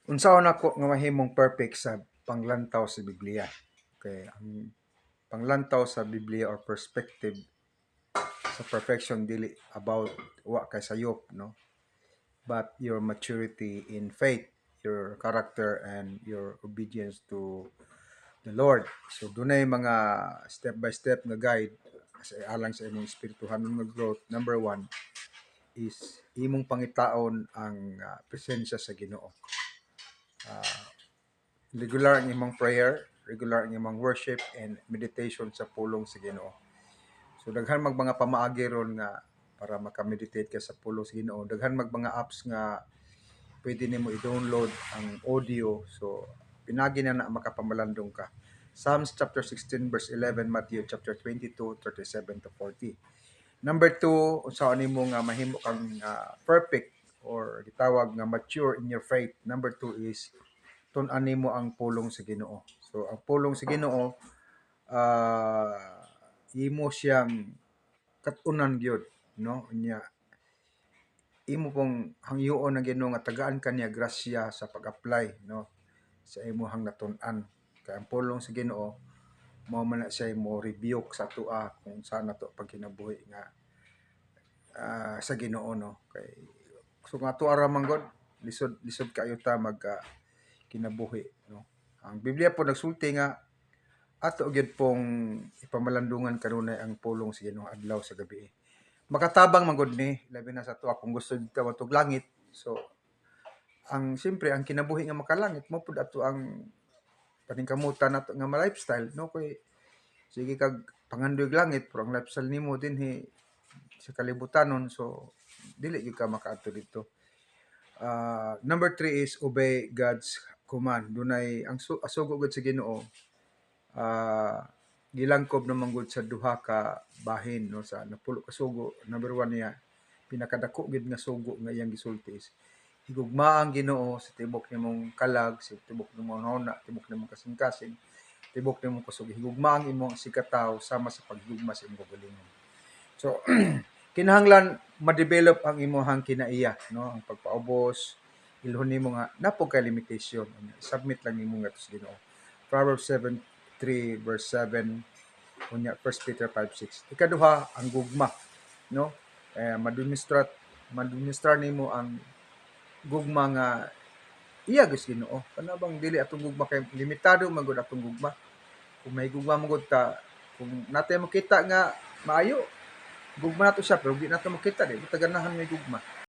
Unsaon ako nga mahimong perfect sa panglantaw sa Biblia. Okay, ang panglantaw sa Biblia or perspective sa perfection dili about wa kay sayop, no? But your maturity in faith, your character and your obedience to the Lord. So dunay mga step by step nga guide sa alang sa imong espirituhanon nga growth. Number one is imong pangitaon ang presensya sa Ginoo. Regular ang imong prayer, regular ang imong worship and meditation sa pulong sa Ginoo. So daghan mag mga pamaagi ron nga para maka-meditate ka sa pulong sa Ginoo. Daghan mag mga apps nga pwede nimo i-download ang audio. So pinagi na makapamalandong ka. Psalms chapter 16 verse 11, Matthew chapter 22 37 to 40. Number 2, unsaon nimo nga mahimo kang perfect or gitawag nga mature in your faith. Number 2 is tun-an nimo ang pulong sa Ginoo. So ang pulong sa Ginoo imo siyang kat-unan gyud, no? Nya imo pong hangyoon ang Ginoo nga tagaan kaniya grasya sa pag-apply, no? Sa imong natun-an. Kay ang pulong sa Ginoo mao man na siya mo rebuke sa tua kung saan nato pagkinabuhi nga sa Ginoo, no? Kay so nga tuwa ra man gud lisod kayo ta mag kinabuhi, no? Ang Biblia po nagsulti nga ato gyud pong ipamalandungan kanunay ang pulong sa Ginoo adlaw sa gabi. Makatabang man gud ni labi na sa tuwa kung gusto ta matug langit. So ang siyempre ang kinabuhi nga makalangit mo pud ato ang paningkamutan nato nga lifestyle, no? Kay sige kag pangandoy langit pero ang lifestyle nimo dinhi sa kalibutanon, so dili gyud ka makaadto dito. Number 3 is obey God's command. Dunay ang asugo gud sa Ginoo gilangkob naman gud sa duha ka bahin, no? Sa napulo ka sugo. Number 1 niya pinakadako gid nga sugo nga iyang gisulti is higugma ang Ginoo sa tibok nimong kalag, sa tibok nimong nauna, tibok nimong kasing-kasing, tibok nimong kusog. Higugma ang imong sikataw sama sa paghigugma sa imong kagalingon. So kinahanglan ma-develop ang imong kinaiya, no? Ang pagpaubos, ilhon nimo nga napog kay limitation. Submit lang nimo nga sa Ginoo. Proverbs 7:3 verse 7, unya 1 Peter 5:6. Ikaduha ang gugma, no? Maduministrar nimo ang gugma nga iya gis Ginoo. Kana bang dili atong gugma kay limitado man gud atong gugma. Kung may gugma man gud ta, kung natay makita nga maayo, gugma nato siya pero di nato makita di taganahan may gugma.